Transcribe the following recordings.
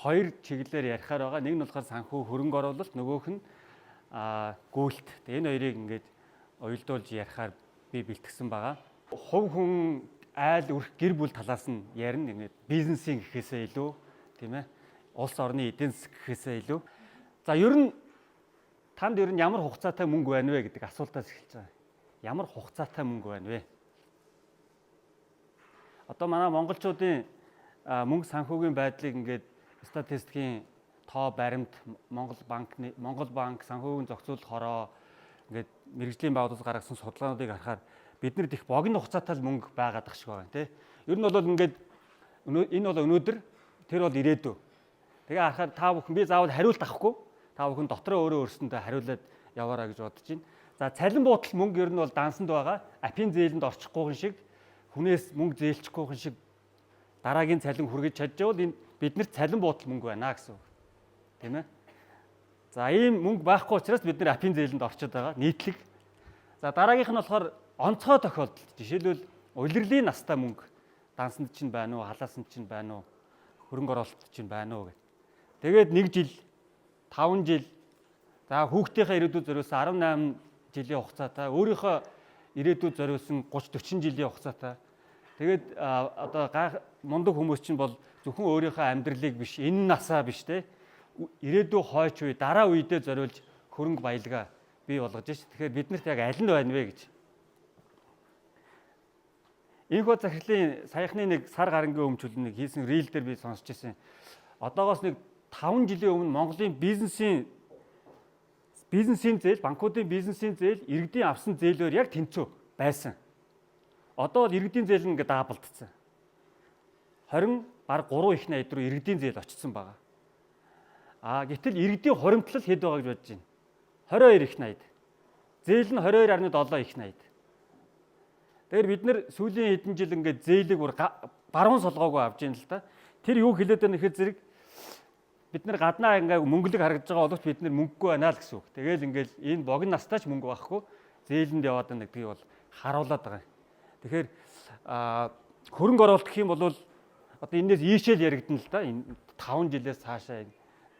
хоёр чиглэлээр ярихаар байгаа. Нэг нь болохоор санхүү хөрөнгө оруулалт, нөгөөх нь гүйлт. Энэ хоёрыг ингээд уялдуулж ярихаар би бэлтгэсэн байгаа. Хувь хүн айл өрх гэр бүл талаас нь ярина. Ингээд бизнесийн гэхээсээ илүү, тийм ээ. Улс орны эдийн засаг гэхээсээ илүү. За ер нь танд ер нь ямар хугацаатай мөнгө байна вэ гэдэг асуултаас эхэлж байгаа. Ямар хугацаатай мөнгө байна вэ? Одоо манай монголчуудын мөнгө санхүүгийн байдлыг ингээд статистикийн тоо баримт Монгол банк санхүүгийн зохицуулалт хороо ингээд мэрэгжлийн байгууллагаас гаргасан судалгаануудыг харахаар биднэрт их богино хугацаатай мөнгө байгаад ах шиг байна тий. Ер нь бол ингээд энэ бол өнөөдөр, тэр бол ирээдүй. Тэгээ харахаар та бүхэн би заавал хариулт авахгүй, та бүхэн дотроо өөрөө өөрсөндөө хариулаад яваараа гэж бодож байна. За цалин буудал мөнгө ер нь бол дансанд байгаа. Апийн зээлэнд орчихгүйхэн шиг, хүнээс мөнгө зээлчихгүйхэн шиг дараагийн цалин хүргэж чадчихвал энэ биднэрт цалин буудал мөнгө байна гэсэн үг. Тийм ээ. За ийм мөнгө байхгүй учраас бид нэр апийн зээлэнд орчод байгаа. Нийтлэг. За дараагийнх нь болохоор онцгой тохиолдол. Жишээлбэл улирлын настай мөнгө дансанд чинь байна уу, халаасанд чинь байна уу, хөрөнгө оруулалт чинь байна уу гэх. Тэгээд 1 жил, 5 жил, за хүүхдийнхээ ирээдүйд зориулсан 18 жилийн хугацаатай, өөрийнхөө ирээдүйд зориулсан 30-40 жилийн хугацаатай. Тэгээд одоо мундаг хүмүүс чинь бол зөвхөн өөрийнхөө амьдралыг биш, энэ насаа биш те. Ирээдүй хойч үе, дараа үедээ зориулж хөрөнгө баялгаа бий болгож ш. Тэгэхээр биднэрт яг аль нь байна вэ гэж. Энэхүү захирлын саяхны нэг сар гарангийн өмчлөлийг хийсэн рил дээр би сонсч ирсэн. Одоогоос нэг 5 жилийн өмнө Монголын бизнесийн зээл, банкуудын бизнесийн зээл, иргэдийн авсан зээлээр яг тэнцүү байсан. Одоо бол иргэдийн зээл нь ингээд даабалдсан. 20 баг 3 их найд руу иргэдийн зээл очсон байгаа. Гэтэл иргэдийн хуримтлал хэд байгаа гэж бодож байна. 22 их найд. Зээл нь 22.7 их найд. Тэгэхээр бид нэр сүүлийн хэдэн жил ингээд зээлийг бүр баруун солгоогүй авч яана л да. Тэр юу хэлээд байна гэхээр зэрэг бид нар гаднаа ингээд мөнгөлөг харагдаж байгаа боловч бид нар мөнгөгүй байна л гэсэн үг. Тэгээл ингээд энэ богино настай ч мөнгө байхгүй зээлэнд яваад байна гэдгийг бол харуулад байгаа. Тэгэхээр хөрөнгө оруулалт гэх юм бол одоо энэс ийшээл яригдана л да. Энэ 5 жилээс цаашаа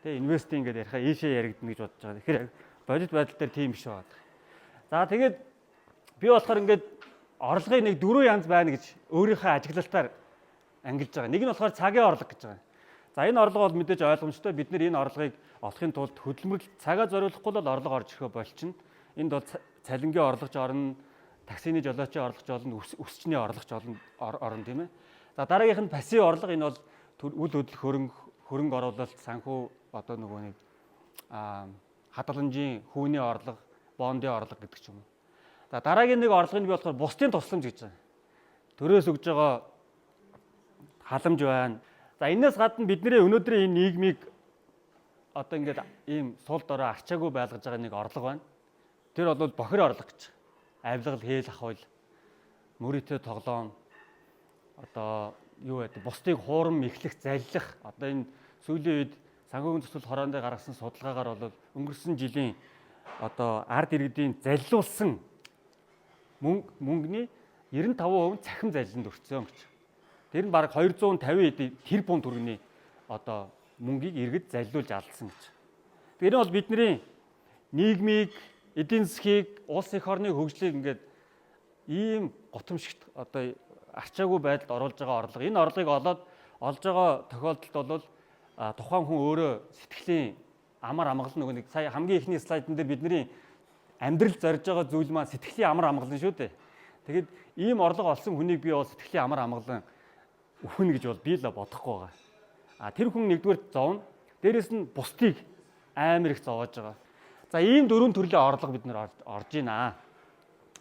тэ инвестинг гэдэг ярихаа ийшээ яригдана гэж бодож байгаа. Тэгэхээр бодит байдал дээр тийм биш байна. За тэгээд би болохоор ингээд орлогын нэг 4 янз байна гэж өөрийнхөө ажиглалтаар ангилж байгаа. Нэг нь болохоор цагийн орлого гэж байгаа. За энэ орлого бол мэдээж ойлгомжтой. Бид нэр энэ орлогыг олохын тулд хөдөлмөрлөлт цагаа зориулахгүй бол орлого орж ирэх болчихно. Энд бол цалингийн орлогч орно, таксины жолоочийн орлогч орно, өсчний орлогч орно тийм ээ. За дараагийнх нь пассив орлого. Энэ бол үйл хөдлөх хөрөнгө оруулалт, санхүү одоо нөгөө нэг хадгаламжийн хүүний орлого, бондын орлого гэдэг ч юм уу. За дараагийн нэг орлогын би болохоор бусдын тусламж гэж байна. Төрөөс өгж байгаа халамж байна. За энэс гадна бидний өнөөдрийн энэ нийгмийг одоо ингээд ийм сул дорой арчаагүй байлгаж байгаа нэг орлого байна. Тэр бол бохир орлого гэж. Авилгал, хээл ахвал, мөрөтөө тоглоом, одоо юу гэдэг бусдыг хуурам эхлэх, заллих. Одоо энэ сүүлийн үед санхүүгийн зохицуулалт хороонд гаргасан судалгаагаар бол өнгөрсөн жилийн одоо ард иргэдийн заллуулсан мөнгөний 95% цахим заллинд өртсөн гэж. Тэр нь бараг 250 тэрбум төгрөгийн одоо мөнгийг иргэд заллуулж алдсан гэж. Тэр нь бол бидний нийгмийг, эдийн засгийг, улс эх орны хөгжлийг ингээд ийм готомшигт одоо арчаагүй байдалд оруулж байгаа орлого. Энэ орлогыг олж байгаа тохиолдолд бол тухайн хүн өөрөө сэтгэлийн амар амгалан нөгөө нэг сая хамгийн ихний слайдн дээр бидний амьдрал зорж байгаа зүйл маань сэтгэлийн амар амгалан шүү дээ. Тэгэд ийм орлого олсон хүнийг би бол сэтгэлийн амар амгалан өхнө гэж бол би л бодохгүй байгаа. Тэр хүн нэгдүгээр зовно. Дээрэс нь бусдыг амар их зовоож байгаа. За ийм 4 төрлийн орлого бид нэр орж байна.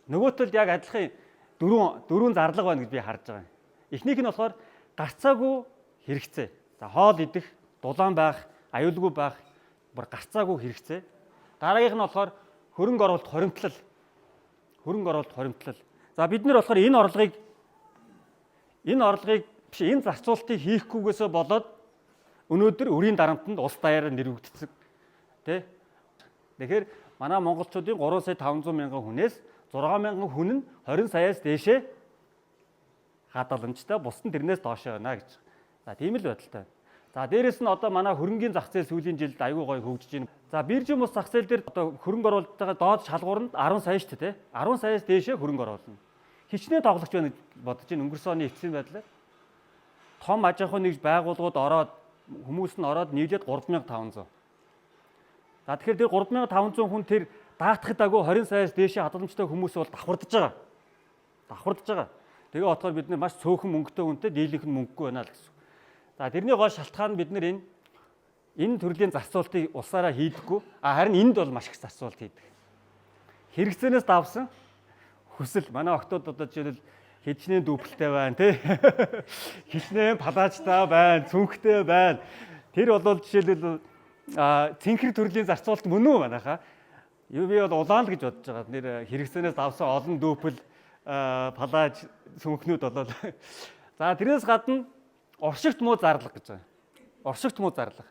Нөгөөтөл яг адилхан 4 зарлага байна гэж би харж байгаа. Эхнийх нь болохоор гарцаагүй хэрэгцээ. За хоол идэх, дулаан байх, аюулгүй байх, бүр гарцаагүй хэрэгцээ. Дараагийнх нь болохоор хөрөнгө оруулалт хоримтлал. За бид нэр болохоор энэ орлогыг биш энэ зарцуулалтыг хийхгүйгээсээ болоод өнөөдөр өрийн дарамтанд улс даяараа нэрвэгдсэн. Тэ? Тэгэхээр манай монголчуудын 3,500,000 хүнээс 6,000 хүн нь 20 саяас дээшээ хадгаламжтай, бус нь тэрнээс доош байна гэж. За тийм л байдалтай. За дээрэс нь одоо манай хөрөнгийн зах зээл сүүлийн жилд аягүй гоё хөгжиж байна. За биржийн бус зах зээл дээр одоо хөрөнгө оруулалт байгаа доод шалгуур нь 10 сая шүү дээ. 10 саяас дээшээ хөрөнгө оруулна. Хичнээн тоглогч байна гэж бодож байна өнгөрсөн оны эцсийн байдлаар. Том аж ахуйн нэгж байгууллагууд ороод хүмүүс нь ороод нийлээд 3500. За тэгэхээр тэр 3500 хүн тэр даатахад агуу 20 саяас дээшээ хадгаламжтай хүмүүс бол давхардж байгаа. Давхардж байгаа. Тэгээ отохоор бид нар маш цөөхөн мөнгөтэй хүнтэй дийлэнх нь мөнгөгүй байна л гэсэн. За тэрний гол шалтгаан нь бид нар энэ төрлийн зарцуултыг улсаараа хийдэггүй. Харин энд бол маш их зарцуулт хийдэг. Хэрэгцээнээс давсан хүсэл манай октод одоо жишээлбэл хичнээн дүүпэлтэй байна тий. Хичнээн палаачтай байна, цүнхтэй байна. Тэр бол жишээлбэл цэнхэр төрлийн зарцуулт мөн үү манайхаа. Би бол улаан л гэж бодож байгаа. Нэр хэрэгцээнээс давсан олон дүүпэл палааж цүнхнүүд болоод. За тэрнээс гадна оршигт муу зарлага гэж байна. Оршигт муу зарлага.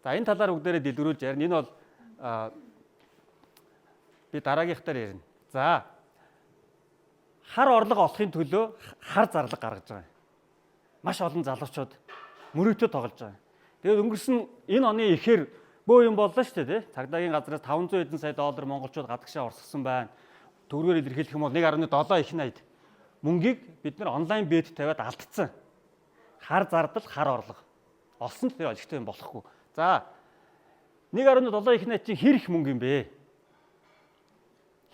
За энэ талаар бүгдээрээ дэлгэрүүлж ярина. Энэ бол би дараагийнхтаар ярина. За хар орлого олохын төлөө хар зарлага гаргаж байгаа. Маш олон залуучууд мөрөгтэй тоглож байгаа. Тэгээд өнгөрсөн энэ оны ихээр бөө юм боллоо шүү дээ. Цагдаагийн газраас 500 хэдэн сая доллар монголчууд гадагшаа орсгосон байна. Төгрөгөөр илэрхийлэх юм бол 1.7 их найд мөнгийг бид нар онлайн бет тавиад алдсан. Хар зардал, хар орлого. Олсон ч тэр олигтой юм болохгүй. За 1.7 их найд чинь хэр их мөнгө юм бэ?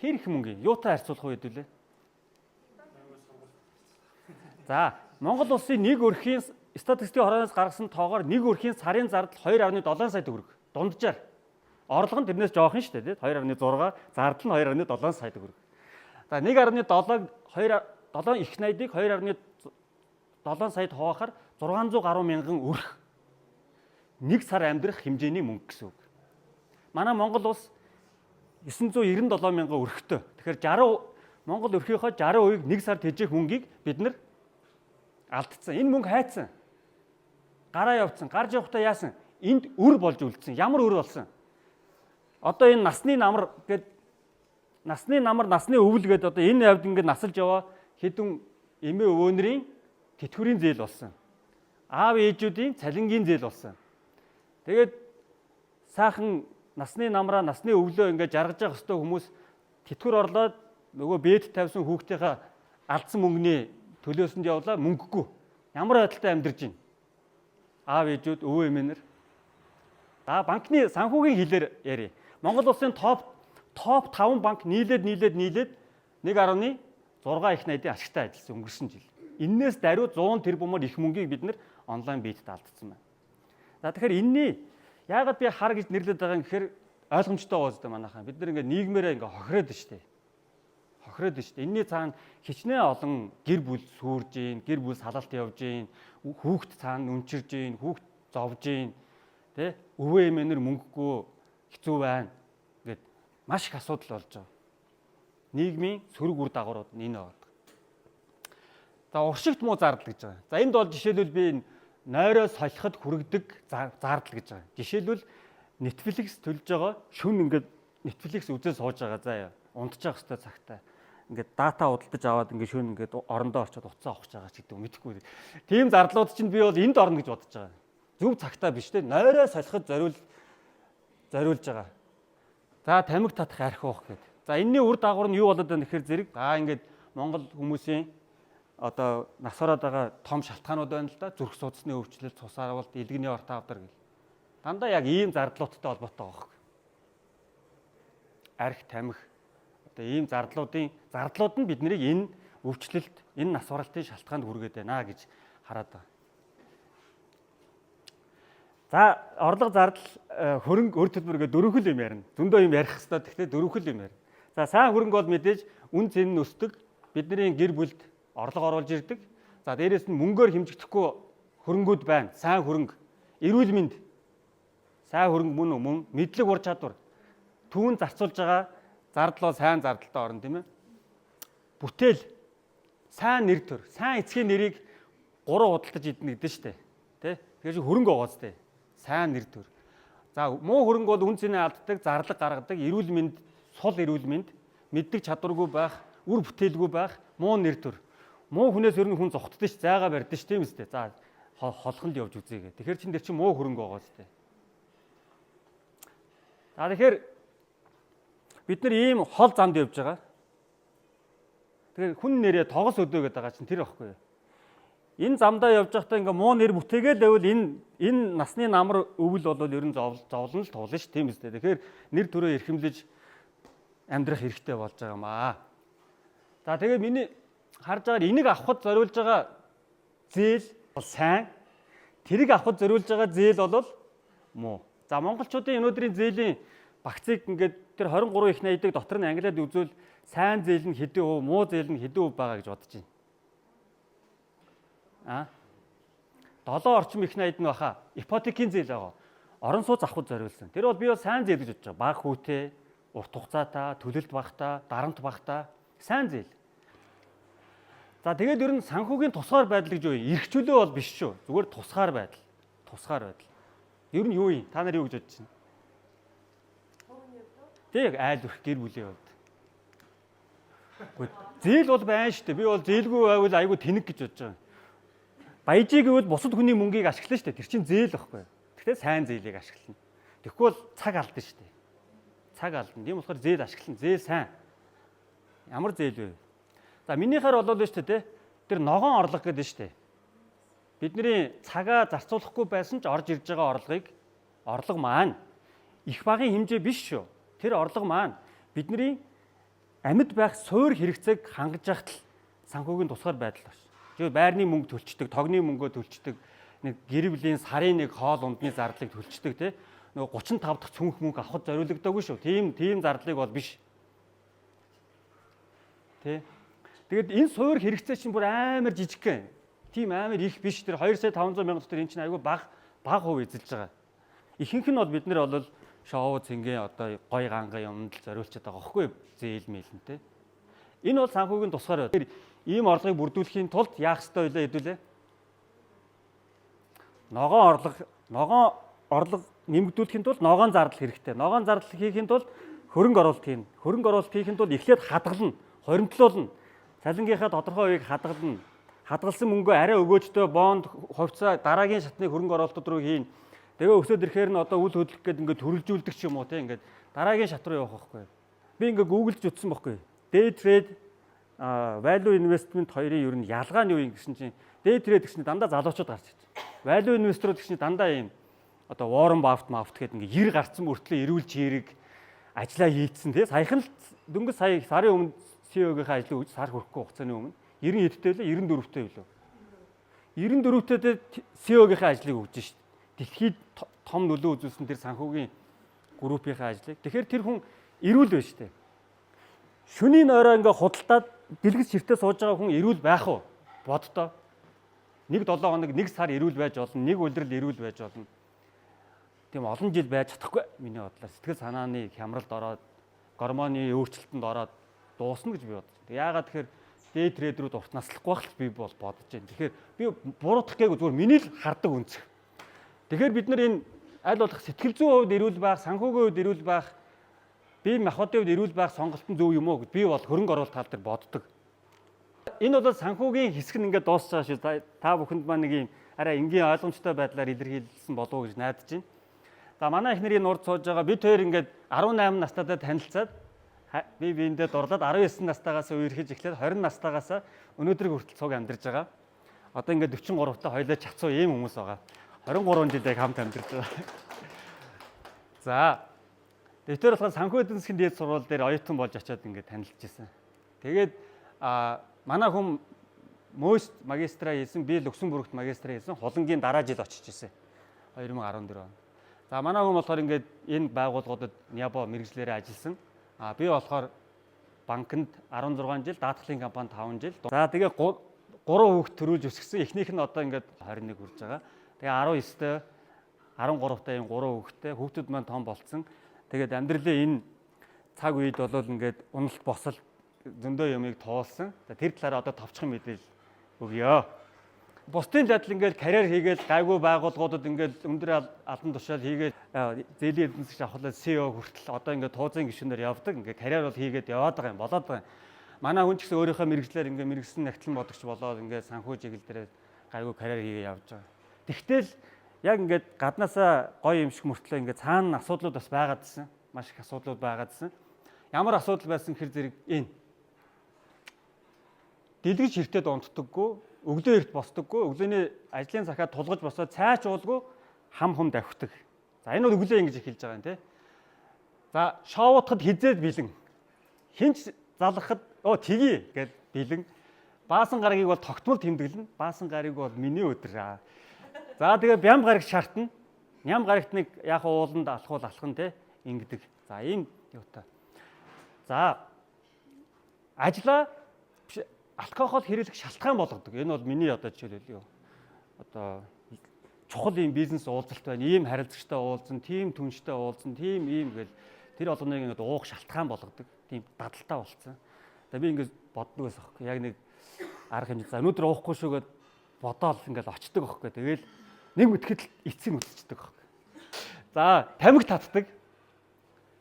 Хэр их мөнгө юм? Юутай харьцуулах вэ хэдүүлээ? За Монгол улсын нэг өрхийн статистикийн хорооноос гаргасан тоогоор нэг өрхийн сарын зардал 2.7 сая төгрөг. Дунджаар. Орлого нь тэрнээс жоох нь шүү дээ. 2.6, зардал нь 2.7 сая төгрөг. За 1.7 их найдыг 2.7 саяд хуваахаар 600 гаруй мянган өрх. Нэг сар амьдрах хэмжээний мөнгө гэсэн үг. Манай Монгол улс 997 мянган өрхтөө. Тэгэхээр Монгол өрхийнхөө 60% нэг сар тэжих мөнгийг бид нар алдсан. Энэ мөнгө хайцсан. Гараа явцсан. Гарч явахдаа яасан? Энд өр болж үлдсэн. Ямар өр болсон? Одоо энэ насны намар гэдэг насны өвөл гэдэг одоо энэ явд ингээд насалж яваа хэдэн эмээ өвөөнрийн тэтгэврийн зээл болсон. Аав ээжүүдийн цалингийн зээл болсон. Тэгээд сайхан насны намраа насны өвлөө ингээд жаргаж явах хэвээр хүмүүс тэтгэвэр орлоод нөгөө бэд тавьсан хүүхдийнхээ алдсан мөнгөний төлөөсөнд явлаа мөнгөгүй. Ямар байдалтай амьдарч байна? Аав ээжүүд өвөө эмээнэр. Банкны санхүүгийн хэлээр ярив. Монгол улсын топ 5 банк нийлээд 1.6 их найдын ашигтай ажилласан өнгөрсөн жил. Иннээс даруй 100 тэрбумаар их мөнгийг бид нэр онлайн бийтэд алдсан байна. За тэгэхээр энэний яагаад би хар гэж нэрлэдэг байгаа юм гэхээр ойлгомжтой байгаа зү манайхаа. Бид нар ингээ нийгмээрээ ингээ хохироод штэ. Энэний цаана хичнээн олон гэр бүл сүрж гин, гэр бүл салалт явж гин, хүүхд цаана үнчирж гин, хүүхд зовж гин, тэ өвөө эмээнэр мөнгөгүй хэцүү байна гэд маш их асуудал болж байгаа. Нийгмийн сөрөг үр дагаврууд нь энэ байна. За уршигт муу зардал гэж байгаа. За энд бол жишээлбэл би нойроо солиход хүргэдэг зардал гэж байгаа. Жишээлбэл Netflix төлж байгаа шүн ингээд Netflix үзэл сууж байгаа заа яа. Унтчих хэвээр цагтаа. Ингээд дата худалдаж аваад ингээд шүн ингээд орондоо орчоод утсаа авах гэж байгаа ч гэдэг юм мэдэхгүй. Тийм зардлууд чинь би бол энд орно гэж бодож байгаа. Зөв цагтаа биш те. Нойроо солиход зориулж байгаа. За тамиг татах арх уух гэдэг. За энэний үр дагавар нь юу болоод байна гэхээр зэрэг ингээд Монгол хүмүүсийн одоо нас ороод байгаа том шалтгаанууд байна л да. Зүрх судасны өвчлөлт, цус авалт, элгэний орт авдар гэх. Дандаа яг ийм зардлуудтай холбоотой байгаа хэрэг. Арх тамхи одоо ийм зардлууд нь биднийг энэ өвчлөлт, энэ нас баралтын шалтгаанд хүргээд байна гэж хараад байна. За орлого зардал хөрөнгө өр төлбөр гэдэг дөрвөн хөл юм ярина. Зөндөө юм ярих хэвээр гэхдээ дөрвөн хөл юм ярина. За сайн хөрөнгө бол мэдээж үн цэн нь өсдөг. Бидний гэр бүлд орлого оруулж ирдэг. За дээрэс нь мөнгөөр хэмжигдэхгүй хөрөнгүүд байна. Сайн хөрөнгө, эрүүл мэнд. Сайн хөрөнгө мөн мэдлэг ур чадвар. Түүн зарцуулж байгаа зардал бол сайн зардалтай орно тийм ээ. Бүтээл, сайн нэр төр, сайн эцгийн нэрийг 3 худалдаж идэнэ гэдэг шүү дээ. Тэ? Тэгэхээр хөрөнгө байгаа зү. Сайн нэр төр. За муу хөрөнгө бол үн цэнээ алддаг, зарлаг гаргадаг, эрүүл мэнд, сул эрүүл мэнд, мэддэг чадваргүй байх, үр бүтээлгүй байх, муу нэр төр. Муу хүнээс өрнө хүн зогтдоо ш, зайгаа барьдаа ш тийм үстэй. За холхонд явж үзье гэх. Тэгэхээр чин дээр чи муу хөрөнгө байгаа зү. За тэгэхээр бид нар ийм хол замд явж байгаа. Тэгэхээр хүн нэрээ тогос өдөө гэдэг байгаа чинь тэр байхгүй юу? Энэ замдаа явж байхдаа ингээ муу нэр бүтээгээл байвал энэ насны намар өвөл бол ер нь зовлон л туулна ш тийм үстэй. Тэгэхээр нэр төрөө эрхэмлэж амьдрах хэрэгтэй болж байгаа юм аа. За тэгээд миний харж байгаа энийг авахд зориулж байгаа зээл бол сайн. Тэрийг авахд зориулж байгаа зээл бол муу. За монголчуудын өнөөдрийн зээлийн багцыг ингээд тэр 23 их найдыг дотор нь ангилаад үзвэл сайн зээл нь хэдэн хувь, муу зээл нь хэдэн хувь байгаа гэж бодож байна. 7 орчим их найд нь баха ипотекийн зээл байгаа. Орон сууц авахд зориулсан. Тэр бол би бол сайн зээл гэж бодож байгаа. Бага хүүтэй, урт хугацаатай, төлөлт багтаа, дарамт багтаа сайн зээл. За тэгээд ер нь санхүүгийн тусгаар байдал гэж юу? Эрхчлөө бол биш шүү. Зүгээр тусгаар байдал. Тусгаар байдал. Ер нь юу юм? Та нар юу гэж бодож байна? Тэг айл өрх гэр бүлийн хувьд. Зээл бол байна шүү дээ. Би бол зээлгүй байвал айгүй тэнэг гэж бодож байгаа. Баяжиг гэвэл бусад хүний мөнгийг ашиглана шүү дээ. Тэр чинь зээл байхгүй. Гэхдээ сайн зээлийг ашиглана. Тэгэхгүй бол цаг алдна шүү дээ. Цаг алдна. Тийм болохоор зээл ашиглана. Зээл сайн. Ямар зээл вэ? За минийхаар болоо л шүү дээ. Тэр ногоон орлого гэдэг шүү дээ. Бидний цагаа зарцуулахгүй байсан ч орж ирж байгаа орлого маань их багын хэмжээ биш шүү. Тэр орлого маань бидний амьд байх суур хэрэгцээг хангаж яхад л санхүүгийн тусгаар байдал байна. Тэгээ байрны мөнгө төлчдөг, тогны мөнгөө төлчдөг, нэг гэр бүлийн сарын нэг хоол ундны зардлыг төлчдөг те. Нөгөө 35 дахь цүнх мөнгө авахд зориулагдаагүй шүү. Тийм зардлыг бол биш. Тэ. Тэгэд энэ суур хэрэгцээ чинь бүр амар жижигхэн. Тийм амар их биш. Тэр 2 сая 500 мянга дотор энэ чинь айгүй бага хувь эзэлж байгаа. Ихэнх нь бол бид нар бол шоу цэнгийн одоо гой ганга юмд л зориулчихад байгаа байхгүй зээл мэйлэн те. Энэ бол санхүүгийн тусгаар байна. Ийм орлогыг бүрдүүлэхийн тулд яах ёстой вэ хэдүүлээ? Ногоон орлого нэмэгдүүлэхийн тулд ногоон зардал хэрэгтэй. Ногоон зардал хийхин тулд хөрөнгө оруулалт хийн. Хөрөнгө оруулалт хийхин тулд эхлээд хадгална, хоримтлуулна. Цалингийнхаа тодорхой үеийг хадгална. Хадгалсан мөнгөө арай өгөөжтэй бонд, хувьцаа дараагийн шатны хөрөнгө оруулалтууд руу хийн. Тэгээ өсөд ирэхээр нь одоо үл хөдлөх гээд ингээд төрөлжүүлдэг ч юм уу те ингээд дараагийн шат руу явах байхгүй. Би ингээд гуглж утсан байхгүй. Day trade value investment хоёрын ер нь ялгаа нь юу юм гэсэн чинь day trade гэсэн дандаа залуучууд гарч ирж байна. Value investor гэсэн дандаа ийм одоо Warren Buffett гэдэг ингээд 90 гарцсан мөртлөө эрүүл чирэг ажиллаа хийцэн те саяхан л дөнгөж сая сарын өмнө CEO-гийнхаа ажлыг сар хүрэхгүй хугацааны өмнө 90 эдтэй лээ 94-тэй билүү. 94-тэй CEO-гийнхаа ажлыг өгж шít. Дэлхийд том нөлөө үзүүлсэн тэр санхүүгийн группийнхаа ажлыг. Тэгэхээр тэр хүн эрүүл байна шүү дээ. Шөнийн орой ингээ худалдаад дэлгэц ширтээ сууж байгаа хүн эрүүл байх уу? Боддоо. 1-7 хоног 1 сар эрүүл байж болно, 1 улирал эрүүл байж болно. Тийм олон жил байж чадахгүй миний бодлоор сэтгэл санааны хямралд ороод, гормоны өөрчлөлтөнд ороод дуусна гэж би бодож байна. Яагаад тэгэхээр day трейдерүүд урт наслахгүй байх л би бол бодож байна. Тэгэхээр би буруутгах гээгүй зүгээр миний л хардаг үнцэг. Тэгэхээр бид нар энэ аль болох сэтгэл зүйн хувьд эрүүл байх, санхүүгийн хувьд эрүүл байх, бие махбодын хувьд эрүүл байх сонголтын зөв юм уу гэж би бол хөрөнгө оруулалт тал дээр боддог. Энэ бол санхүүгийн хэсэг нь ингээд дуусах шүү. Та бүхэнд маань нэг юм арай энгийн ойлгомжтой байдлаар илэрхийлсэн болов уу гэж найдаж байна. За манай эхнэрийн нурд сууж байгаа бид хоёр ингээд 18 настайдаа танилцаад би биендээ дурлаад 19 настайгаас үерхэж эхлээд 20 настайгаас өнөөдрийг хүртэл цуг амьдарч байгаа. Одоо ингээд 43 та хоёлаа чацуу ийм хүмүүс байгаа. 23 жилийг хамт амьдарч байгаа. За тэр болохоор санхүү эдийн засгийн дээд сургууль дээр оюутан болж очиод ингээд танилцж ирсэн. Тэгээд манай хүн Мөст магистра хийсэн, би Люксембургт магистра хийсэн, хулангийн дараа жил очиж ирсэн. 2014 он. За манай хүн болохоор ингээд энэ байгууллагуудад Нябо мэргэжлэрээ ажилласан. Би болохоор банкнд 16 жил, даатгалын компанид 5 жил. За тэгээ 3 хүүхэд төрүүлж өсгсөн. Эхнийх нь одоо ингээд 21 хүрж байгаа. Тэгээ 19-тэй 13-тай энэ 3 хүүхэдтэй хүүхдүүд маань том болцсон. Тэгээд амьдралын энэ цаг үед бол ингээд уналт босол зөндөө юмыг туулсан. Тэр талаараа одоо товчхон мэдээлэл өгье. Бусдын задал ингээд карьер хийгээл гайгүй байгууллагуудад ингээд өндөр албан тушаал хийгээд зээлийн эдийн засгийн авахлаа CEO хүртэл одоо ингээд туузын гишүүнээр явдаг. Ингээд карьер бол хийгээд яваад байгаа юм, болоод байгаа юм. Манай хүн ч гэсэн өөрийнхөө мэрэгчлэр ингээд мэрэгсэн нягтлан бодогч болоод ингээд санхүү чиглэл дээр гайгүй карьер хийгээ явж байгаа. Тэгтэл яг ингээд гаднаасаа гоё юм шиг мөртлөө ингээд цаана асуудлууд бас байгаад ирсэн. Маш их асуудлууд байгаад ирсэн. Ямар асуудал байсан гэхэр зэрэг энэ. Дэлгэж хэртэд унтдаггүй, өглөө эрт босдоггүй, өглөөний ажлын цагаа тулгаж босоод цайч уулгүй хам хум давхдаг. За энэ бол өглөө ингэж эхэлж байгаа юм тий. За шоудахад хизээд бэлэн. Хинч залгахад тгий гэд бэлэн. Баасан гарагийг бол тогтмол тэмдэглэн. Баасан гарагийг бол миний өдөр. За тэгээ бям гараг шаардна. Ням гарагт нэг яг ууланд алхын те ингэдэг. За ийм юутай. За ажлаа алкогол хэрэглэх шалтгаан болгодог. Энэ бол миний одоо жишээлбэл юу. Одоо чухал ийм бизнес уулзалт байна. Ийм харилцагчтай уулзсан, тийм түнштэй уулзсан, тийм ийм гэл тэр болгоныг ингээд уух шалтгаан болгодог. Тийм дадалтай болцсон. Тэгээ би ингээд боддог байсан хөөхгүй. Яг нэг арга хэмжээ. За өнөөдөр уухгүй шүүгээд бодоол ингээд очдөг байхгүй. Тэгээл нэг мэтгэл эцсийг үлдчихдэг байхгүй. За тамхи татдаг.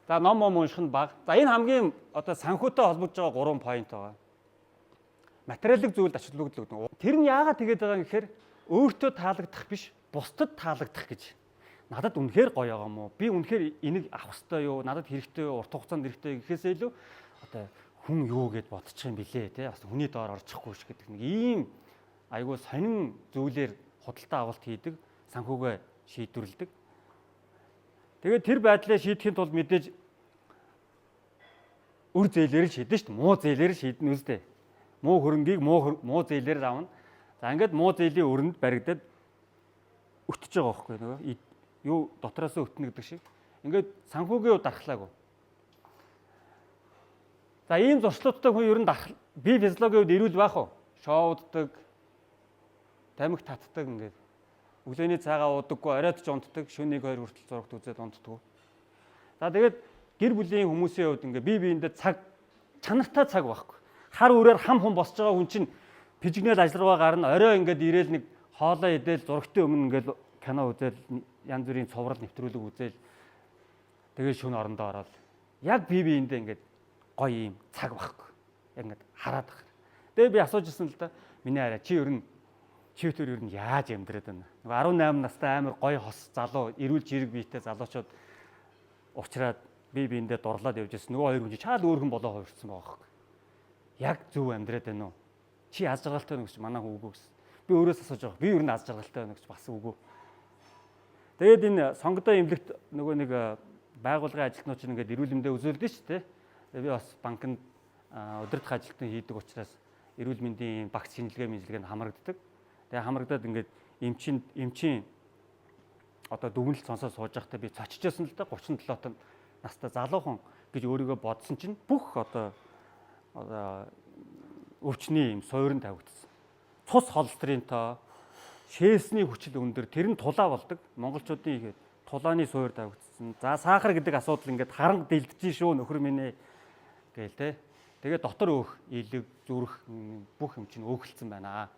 За ном унших нь бага. За энэ хамгийн одоо санхүүтэй холбож байгаа 3 point байгаа. Материалын зүйлд ач холбогдол. Тэр нь яагаад тэгээд байгаа юм гэхээр өөртөө таалагдах биш, бусдад таалагдах гэж. Надад үнэхээр гоё байгаа юм уу? Би үнэхээр энийг авах хэрэгтэй юу? Надад хэрэгтэй юу? Урт хугацаанд хэрэгтэй гэхээсээ илүү одоо хүн юу гэд бодчих юм билээ те. Бас хүний доор орчихгүй ш гэдэг нэг ийм айгүй сонин зүйлээр худалдаа авалт хийдэг, санхүүгээ шийдвэрлэдэг. Тэгээд тэр байдлаа шийдэхин тулд мэдээж үр зээлээр шийдэн шүү дээ. Муу зээлээр шийдэн үстэй. Муу хөрөнгийг муу зээлээр авна. За ингээд муу зээлийн өрөнд баригдаад өтөж байгаа байхгүй нөгөө юу дотроос өтнө гэдэг шиг. Ингээд санхүүгийн дархлаагүй. За ийм зуршлуудтай хүн ер нь бие физиологийн үед эрүүл байх уу? Шоуддаг, тамхи татдаг ингээд. Өглөөний цайгаа уудаггүй, оройд ч унтдаг, шөнийн 2 хүртэл зурагт үзээд унтдаг. За тэгээд гэр бүлийн хүмүүсийн хувьд ингээд бие биендээ чанартай цаг байхгүй. Хар үрээр хам хум босч байгаа хүн чинь пижигнэл ажиллагаа гарна, орой ингээд ирээл нэг хоолоо идэл зурагтын өмнө ингээд кино үзэл янз бүрийн цуврал нэвтрүүлэг үзэл тэгээд шөнө орондоо ороод яг бие биендээ ингээд гоё юм цаг байхгүй. Яг ингээд хараад байгаа. Тэгээд би асууж ирсэн л да. Миний хараа чи тэр ер нь яаж амьдраад байна? Нөгөө 18 настай амар гоё хос залуу, эрүүл жирэг биетэй залуучууд уучраад бие биендээ дурлаад явж ирсэн. Нөгөө хоёр хүн чаад өөр хүн болоо хувирсан байгаа байхгүй. Яг зөв амьдраад байна уу? Чи аз жаргалтай байна гэж манай хүн үгүй гэсэн. Би өөрөөс асууж байгаа. Би ер нь аз жаргалтай байна гэж бас үгүй. Тэгээд энэ сонгодоо эмнэлэгт нөгөө нэг байгууллагын ажилтнууд чинь ингээд эрүүл мэндэ үзүүлдэг шүү дээ. Тэгээд би бас банкнд удирдах ажилтан хийдэг учраас эрүүл мэндийн багц шинжилгээнд хамрагддаг. Тэгээ хамрагдаад ингээд эмчийн одоо дүгнэлт сонсоод сууж байхдаа би цочижсэн л да 37 настай залуухан гэж өөрийгөө бодсон чинь бүх одоо өвчний юм суурин тавигдсан. Цус холестерин тоо, шээсний хүчил өндөр тэр нь тулаа болдог. Монголчуудын ихэд тулааны суур тавигдсан. За сахар гэдэг асуудал ингээд харанг дэлдэж шүү нөхөр минь гээл те. Тэгээ дотор өөх, илэг, зүрх бүх юм чинь өөхөлдсөн байна.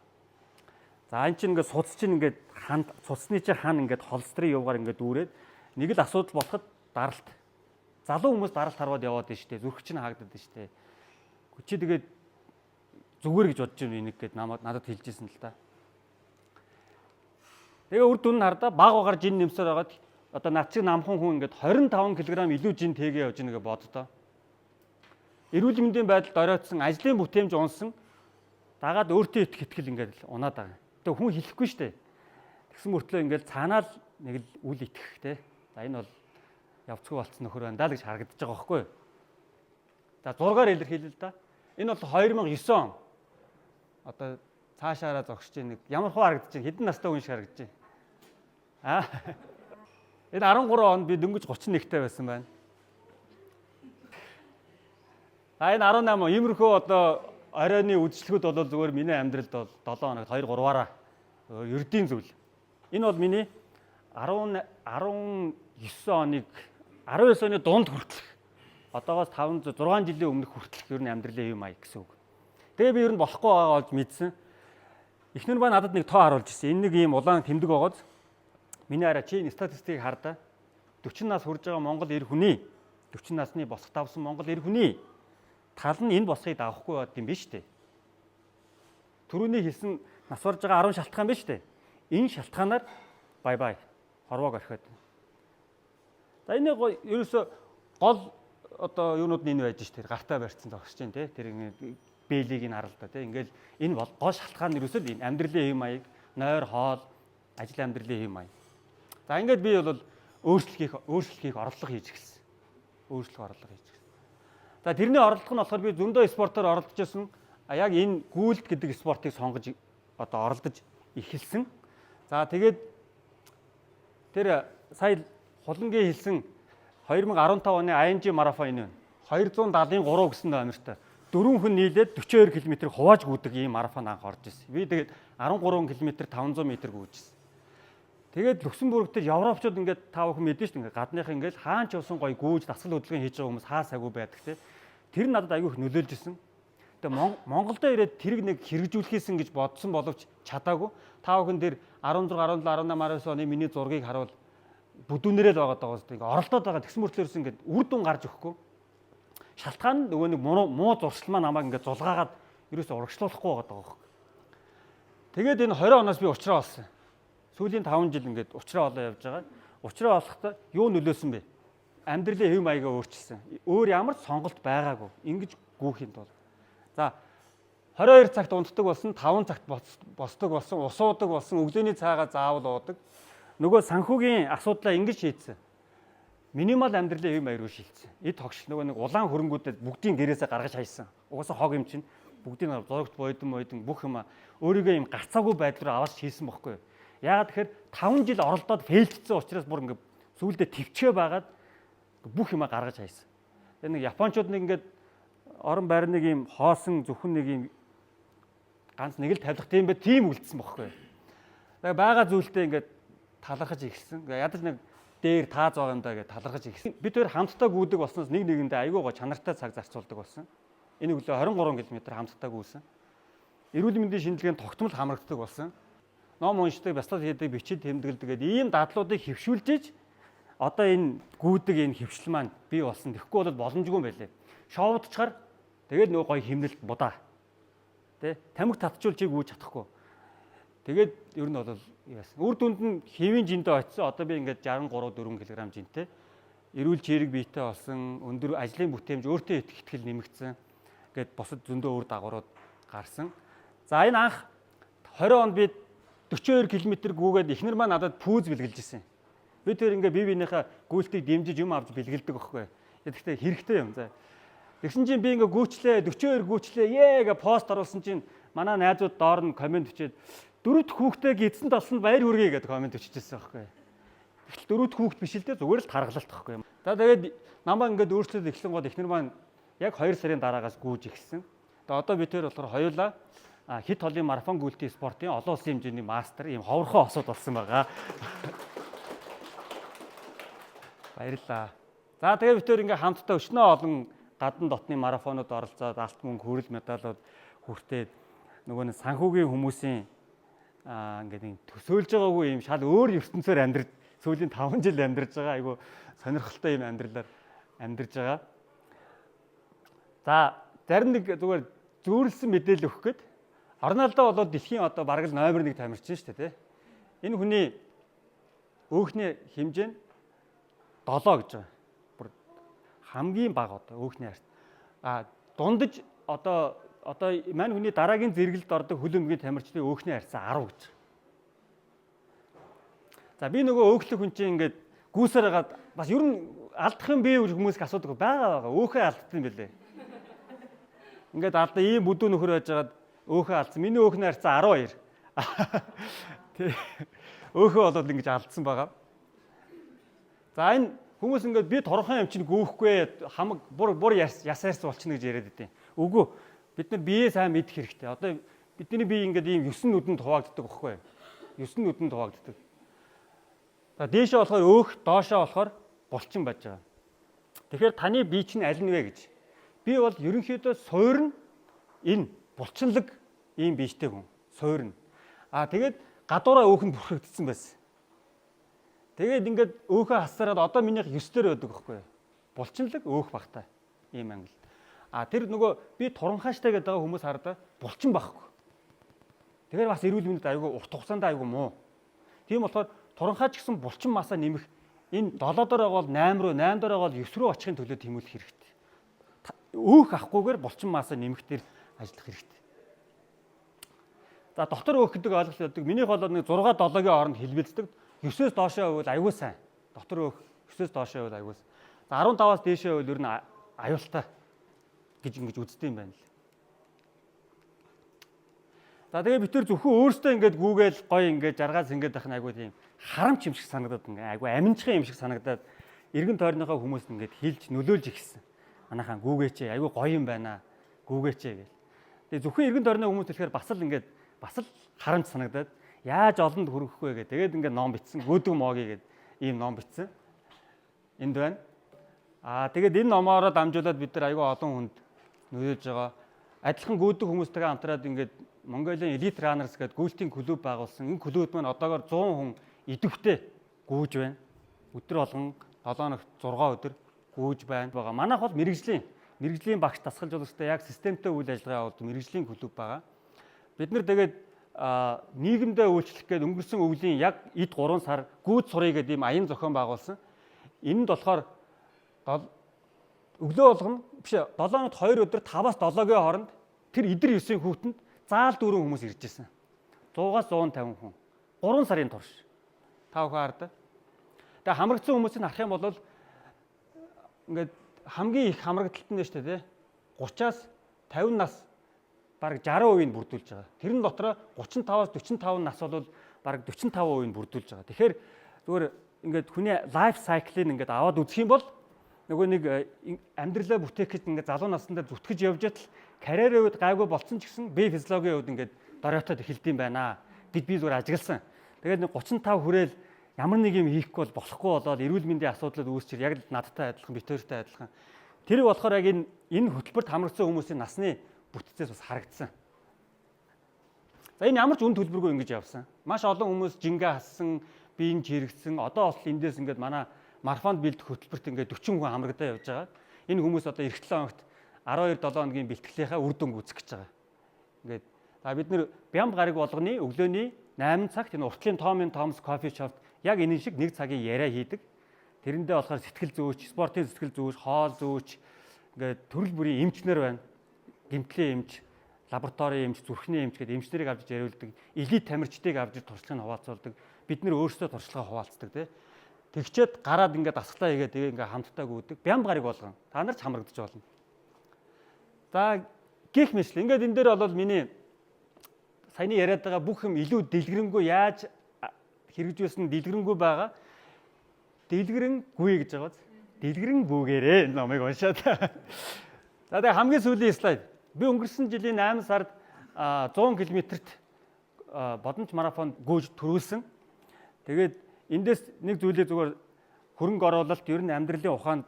За энэ чинь ингээд цус чинь ингээд цусны чинь хан ингээд холестерин юугаар ингээд дүүрээд нэг л асуудал болоход даралт. Залуу хүмүүс даралт харваад яваад байна шүү дээ. Зүрх чинь хаагдаад байна шүү дээ. Чи тэгээд зүгээр гэж бодож байна энийг гээд надад хэлжсэн л да. Тэгээ үр дүн нь хардаа баг багаар жин нэмсээр байгаад одоо над шиг намхан хүн ингээд 25 кг илүү жин тэгээ явж байгаа боддоо. Эрүүл мэндийн байдалд оройтсон, ажлын бүтээмж унсан дагаад өөртөө итгэл ингээд унаад байгаа. Тэгээ хүн хэлэхгүй шүү дээ. Тэгсэн мөртлөө ингээд цаанаа л нэг л үл итгэх те. За энэ бол явцгүй болцсон нөхөр байна даа л гэж харагдаж байгаа байхгүй юу? За 6-аар илэрхийлээ л да. Энэ бол 2009 он. Одоо цаашаараа зогсож нэг ямар хуу харагдаж байна? Хэдэн настай хүн шиг харагдаж байна? Энэ 13 онд би дөнгөж 31-тэй байсан байна. Энэ 18 иймэрхүү одоо оройны үдшилгүүд бол зүгээр миний амьдралд бол 7 хоног 2-3-аараа ердийн зүйл. Энэ бол миний 19 оныг 19 оны дунд хүртэл одоогоос 5-6 жилийн өмнөх хүртэл ер нь амьдралын юм ая гэсэн үг. Тэгээ би ер нь болохгүй байгаа болж мэдсэн. Эхнэр ба надад нэг тоо харуулж ирсэн. Энэ нэг ийм улаан тэмдэг байгааз миний хараа чи статистикийг хардаа 40 нас хүрж байгаа Монгол эр хүний 40 насны босох давсан Монгол эр хүний тал нь энэ босхийг давахгүй байд юм биш үү? Төрөний хэлсэн нас орж байгаа 10 шалтгаан биш үү? энэ шалтгаанаар бай бай хорвоог орхиод. За энэ ерөөсө гол одоо юунууд нь энэ байж ш тэр гартаа барьцсан зогсож чинь тий тэр бэлийг нь харалта тий ингээл энэ бол гол шалтгаан нь ерөөсөө энэ амьдралын хэм маяг нойр хоол ажил амьдралын хэм маяг. За ингээд би бол өөрчлөх орлого хийж эхэлсэн. За тэрний орлого нь болохоор би зөндөө спортоор оролдож байсан. Яг энэ гүйлт гэдэг спортыг сонгож одоо оролдож эхэлсэн. За тэгээд тэр сая хулангийн хэлсэн 2015 оны ING марафон энэ 273 гэсэн номертой 4 хүн нийлээд 42 км хувааж гүйдэг ийм марафон анх орж ирсэн. Би тэгээд 13 км 500 м гүйжсэн. Тэгээд Люксембург дээр европчууд ингээд та бүхэн мэдэн шүү дээ. Ингээд гадных ингээд хаан ч явсан гоё гүйж дасгал хөдөлгөөн хийж байгаа хүмүүс хаа сайгүй байдаг те. Тэр нь надад аягүй их нөлөөлж исэн. Тэгээд Монголдо ирээд тэрийг нэг хэрэгжүүлэхийсэн гэж бодсон боловч чадаагүй. Та бүхэн дээр 16, 17, 18 оны миний зургийг харуул бүдүүнээрээ л байгаа даа шүү дээ. Ингээд оролдоод байгаа тэгсэн мөртлөөс ингээд үр дүн гарч өгөхгүй. Шалтгаан нь нөгөө нэг муу зуршил маань намайг ингээд зулгаагаад ерөөсөө урагшлуулахгүй байгаа даа. Тэгээд энэ 20 оноос би уучраа олсон. Сүүлийн 5 жил ингээд уучраа олоо явж байгаа. Уучраа олохдоо юу нөлөөсөн бэ? Амьдралын хэв маягаа өөрчилсөн. Өөр ямар ч сонголт байгаагүй. Ингэж гүүхийн тулд. За 22 цагт унтдаг болсон, 5 цагт босдог болсон, ус уудаг болсон, өглөөний цайгаа заавал уудаг. Нөгөө санхүүгийн асуудлаа ингэж шийдсэн. Минимал амьдралын хэв маяг руу шилжсэн. Эд тогш нөгөө нэг улаан хөрөнгүүдэд бүгдийн гэрээсээ гаргаж хайсан. Угаасаа хог юм чинь бүгдийн зурагт бойдон бүх юм өөрийгөө юм гарцаагүй байдлаар аваад шийдсэн бохгүй юу? Яагаад тэгэхээр 5 жил оролдоод фейлдсэн учраас бүр ингээд сүүлдээ төвчөө байгаад бүх юма гаргаж хайсан. Тэгээ нэг японочууд нэг ингээд орон байр нэг юм хоосон зөвхөн нэг юм ганц нэг л тавилах тийм бай тийм үлдсэн бохгүй. Тэгээ байгаа зүйлдээ ингээд талархаж ихсэн. Ядаж нэг дээр тааз байгаа юм даа гэж талархаж ихсэн. Бид хоёр хамтдаа гүйдэг болсноос нэг нэгэндээ айгүй гоо чанартай цаг зарцуулдаг болсон. Энэ өглөө 23 км хамтдаа гүйсэн. Эрүүл мэндийн шинжилгээнд тогтмол хамрагддаг болсон. Ном уншдаг, бяцлал хийдэг, бичиж тэмдэглэдэг гэдэг ийм дадлуудыг хөвшүүлжиж одоо энэ гүйдэг энэ хөвшил маань бий болсон. Тэгэхгүй бол боломжгүй юм байлээ. Шоудчаар тэгээд нөгөө гоё химнэлт будаа. Тэ? Тамхи татчул чиг үүж чадахгүй. Тэгээд ер нь бол яасан. Үр дүнд нь хэвийн жиндээ очисон. Одоо би ингээд 63 4 кг жинтэй. Эрүүл чирэг биетэй болсон, өндөр ажлын бүтээмж өөртөө итгэл нэмэгдсэн. Ингээд босод зөндөө үр дагаврууд гарсан. За энэ анх 20 онд би 42 км гүйгээд эхнэр маань надад пүүз бэлгэлж ирсэн. Би тэр ингээ бие биенийхээ гүйлтийг дэмжиж юм авч бэлгэлдэг байхгүй. Тэгэхдээ хэрэгтэй юм. За. Тэгсэн чинь би ингээ гүйчлээ 42 гүйчлээ гээ пост оруулсан чинь манай найзууд доор нь комент өчээд дөрөвд хүүхдээ гидсэнд олсонд баяр хүргэе гэдэг комент өччихсэн байхгүй. Тэгтэл дөрөвд хүүхд биш л дээ зүгээр л таргалалт байхгүй. За тэгээд намаа ингээ өөрчлөлт эхлэн гол эхнэр маань яг 2 сарын дараагаас гүйж ихсэн. Тэгээд одоо би тэр болохоор хоёулаа хит холын марафон гүйлтийн спортын олон улсын хэмжээний мастер ийм ховорхон осууд болсон байгаа. Баярлалаа. За тэгээ бид тээр ингээ хамтдаа өчнөө олон гадна дотны марафонууд оролцоод алт мөнгө хүрэл медалууд хүртээд нөгөө нэг санхүүгийн хүмүүсийн ингээ төсөөлж байгаагүй ийм шал өөр ертөнцөөр амьдрж сүүлийн 5 жил амьдарч байгаа. Айгу сонирхолтой ийм амьдралаар амьдарч байгаа. За зарим нэг зүгээр зөөрлсөн мэдээлэл өгөх гээд Роналдо болоод дэлхийн одоо бараг л номер 1 тамирчин шүү дээ, тэ. Энэ хүний өөхний хэмжээ нь 7 гэж байгаа. Бүр хамгийн бага одоо өөхний харьцаа. Дундаж одоо мань хүний дараагийн зэрэгэлд ордог хөл өмгийн тамирчдын өөхний харьцаа 10 гэж. За би нөгөө өөхлөх хүн чинь ингээд гүйсээр хагаад бас ер нь алдах юм бэ гэж хүмүүс асуудаг байгаа. Өөхөө алдсан юм бэлээ. Ингээд алдаа ийм бүдүү нөхөр байжгаад өөхөө алдсан. Миний өөхний харьцаа 12. Тэ. Өөхөө болоод ингэж алдсан байгаа. За энэ хүмүүс ингээд би торхон юм чинь гүйхгүй хамаг бур ясаарс болчихно гэж яриад байдیں۔ Үгүй бид нар бие сайн мэдэх хэрэгтэй. Одоо бидний бие ингээд ийм 9 нүдэнд хуваагддаг байхгүй юу? 9 нүдэнд хуваагддаг. За дээшээ болохоор өөх, доошоо болохоор булчин байж байгаа. Тэгэхээр таны бие чинь аль нь вэ гэж. Би бол ерөнхийдөө суурь нь энэ булчинлаг ийм биетэй хүн. Суурь нь. Тэгээд гадуураа өөхөнд бүрхэгдсэн байсан. Тэгээд ингээд өөхөө хасараад одоо минийх 9 дээр байдаг байхгүй юу? Булчинлаг өөх багтаа. Ийм ангил. Тэр нөгөө би туранхааштай гэдэг хүмүүс хардаа булчин байхгүй. Тэгэхээр бас эрүүл мэндэд айгүй урт хугацаанд айгүй муу. Тийм болохоор туранхай ч гэсэн булчин масаа нэмэх энэ 7 доор байгаа бол 8 руу, 8 доор байгаа бол 9 руу очихын төлөө тэмүүлэх хэрэгтэй. Өөх авахгүйгээр булчин масаа нэмэх дээр ажиллах хэрэгтэй. За дотор өөх гэдэг ойлголт байдаг. Минийх бол нэг 6 7-гийн хооронд хэлбэлцдэг. 9-өөс доошоо байвал аюул сайн. Дотор өөх 9-өөс доошоо байвал аюул. За 15-аас дээшээ байвал ер нь аюултай гэж ингэж үздэг юм байна л. За тэгээ бид төр зөвхөн өөрсдөө ингэж гүүгээл гоё ингэж жаргаас ингэж байх нь айгүй тийм харамч юм шиг санагдаад ингээ айгүй аминчхан юм шиг санагдаад эргэн тойрныхоо хүмүүст ингэж хилж нөлөөлж ихсэн. Манайхаа гүүгээч айгүй гоё юм байна. Гүүгээч гэл. Тэгээ зөвхөн эргэн тойрны хүмүүс хэлэхээр бас л харамч санагдаад яаж олонд хүрэхгүй вэ гэдэг. Тэгээд ингээд ном бичсэн. Гөөдөг мооги гэдэг ийм ном бичсэн. Энд байна. Тэгээд энэ номоороо дамжуулаад бид нар айгүй олон хүнд нөлөөлж байгаа. Адилхан гөөдөг хүмүүстэйгээ хамтраад ингээд Mongolian Elite Runners гэдэг гүйлтийн клуб байгуулсан. Энэ клубуд маань одоогоор 100 хүн идэвхтэй гүйж байна. Өдөр болгон 7 хоногт 6 өдөр гүйж байна. Манайх бол мэрэгжлийн багш тасгалжуулагчтай яг системтэй үйл ажиллагаа явуулдаг мэрэгжлийн клуб байгаа. Бид нар тэгээд нийгэмдээ үйлчлэх гээд өнгөрсөн өвлийн яг эд 3 сар гүйж сурыг гэдэг ийм аян зохион байгуулсан. Энд болохоор өглөө болгоно биш 7 хоногт 2 өдөр 5-аас 7-гийн хооронд тэр эдэр 9-ийн хүүтэнд заал дүүрэн хүмүүс ирж ирсэн. 100-аас 150 хүн. 3 сарын турш. Та бүхэн хардаа. Тэгээ хамрагдсан хүмүүсийг харах юм бол ингээд хамгийн их хамрагдaltaд нь шүү дээ. 30-аас 50 нас бараг 60% нь бүрдүүлж байгаа. Тэрэн дотроо 35-аас 45 нас бол бараг 45% нь бүрдүүлж байгаа. Тэгэхээр зүгээр ингээд хүний лайф сайклыг ингээд аваад үзэх юм бол нөгөө нэг амьдралаа бүтээхэд ингээд залуу наснда зүтгэж явж атал карьерийн үед гайгүй болцсон ч гэсэн бие физиологийн үед ингээд дороотод эхэлдэм байна гэд би зүгээр ажигласан. Тэгээд 35 хүрээл ямар нэг юм хийхгүй болохгүй болоод эрүүл мэндийн асуудлууд үүсчил яг л надтай адилхан, битүүртэй адилхан. Тэр болохоор яг энэ хөтөлбөрт хамрагдсан хүмүүсийн насны бүтцээс бас харагдсан. За энэ ямар ч үн төлбөргүй ингэж явсан. Маш олон хүмүүс жингээ хассан, биеийн чирэгдсэн. Одоо бол эндээс ингээд манай марафонд бэлдэх хөтөлбөрт ингээд 40 хүн хамрагдаа явж байгаа. Энэ хүмүүс одоо эх 7 хоногт 12-7 хоногийн бэлтгэлийнхаа үр дүнг үзэх гэж байгаа. Ингээд бид нэр Бямб гараг болгоны өглөөний 8 цагт энэ уртлын Томс кофе шопт яг энэ шиг 1 цагийн яриа хийдэг. Тэрэндээ болохоор сэтгэл зүйч, спортын сэтгэл зүйч, хоол зүйч, ингээд төрөл бүрийн эмчнэр байна. Гэмтлийн эмч, лабораторийн эмч, зүрхний эмч гэдэг эмчнэрийг авч яриулдаг, элит тамирчдыг авч туршлагыг хуваалцуулдаг. Бид нэр өөрсдөө туршлагаа хуваалцдаг тий. Тэгчээд гараад ингээд дасглаа хийгээд тэгээ ингээд хамтдаа гүйдэг. Бямб гараг болгоно. Та нар ч хамрагдаж болно. За гих мэтлээ. Ингээд энэ дээр бол миний саяны яриад байгаа бүх юм илүү дэлгэрэнгүй яаж хэрэгжүүлсэн дэлгэрэнгүй байгаа. Дэлгэрэнгүй гэж байгаа. Дэлгэрэнгүйгээрээ номыг уншаад. За тэгээ хамгийн сүүлийн слайд. Би өнгөрсөн жилийн 8 сард 100 км-т бодомч марафонд гүйж төрүүлсэн. Тэгээд эндээс нэг зүйлээ зүгээр хөрөнгө оруулалт ер нь амьдралын ухаанд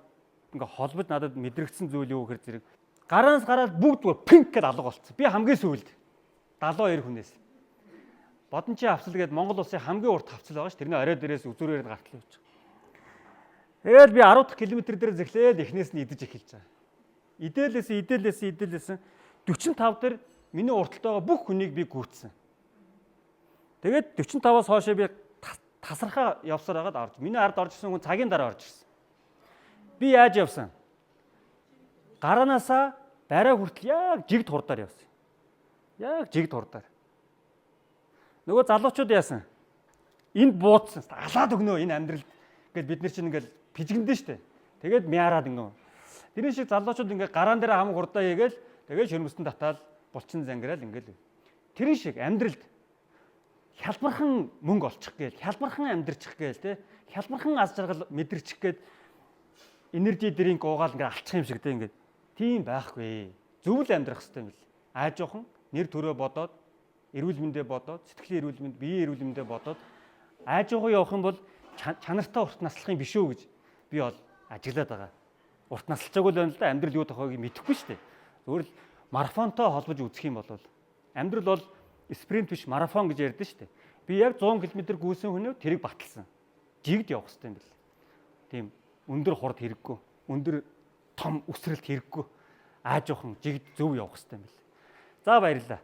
ингээ холбож надад мэдрэгдсэн зүйл юу гэхээр зэрэг гараанаас гараад бүгд зүгээр пинк гэж алга болцсон. Би хамгийн сүүлд 72 хүнээс. Бодомчийн хавцал гэдэг Монгол улсын хамгийн урт хавцал байгаа ш. Тэрний орой дээрээс үзүүрээр гартал явж байгаа. Тэгээд би 10 дахь километр дээр зэглээд эхнээс нь идэж эхэлж байгаа. Идэлээсэн 45 дээр миний урталтайгаа бүх хүнийг би гүйцсэн. Тэгээд 45-аас хоошоо би тасархаа явсаар хагаад орж. Миний ард орж ирсэн хүн цагийн дараа орж ирсэн. Би яаж явсан? Гараанаасаа барай хүртэл яг жигд хурдаар явсан. Яг жигд хурдаар. Нөгөө залуучууд яасан? Энд буудсан. Алаад өгнөө энэ амьдрал гэд бид нар чинь ингээл пижгэндэн штэ. Тэгээд мяарад ингэв. Тэрний шиг залуучууд ингээ гараан дээр хам хурдаа хийгээл тэгээд шөрмөстөн татаал булчин зангираал ингээл. Тэрний шиг амьдралд хялбархан мөнгө олчих гээл, хялбархан амьдрчих гээл те. Хялбархан аз жаргал мэдэрчих гээд энержи дринк уугаал ингээ алчих юм шиг те ингээ. Тийм байхгүй. Зөвл амьдрах хэрэгтэй юм бил. Аажуухан нэр төрөө бодоод, эрүүл мэндэ бодоод, сэтгэлийн эрүүл мэнд, биеийн эрүүл мэндэ бодоод аажуухан явах юм бол чанартай урт наслахын биш үү гэж би бол ажиглаад байгаа. Урт насалчаагүй л байна л да амьдрал юу тохойг мэдэхгүй шүү дээ. Зүгээр л марафонтой холбож үзэх юм бол амьдрал бол спринт биш марафон гэж ярьдэн шүү дээ. Би яг 100 км гүйсэн хүнөө тэрийг баталсан. Жигд явах хэрэгтэй юм бэл. Тийм өндөр хурд хэрэггүй, өндөр том үсрэлт хэрэггүй. Аажуухан жигд зөв явах хэрэгтэй юм бэл. За баярлалаа.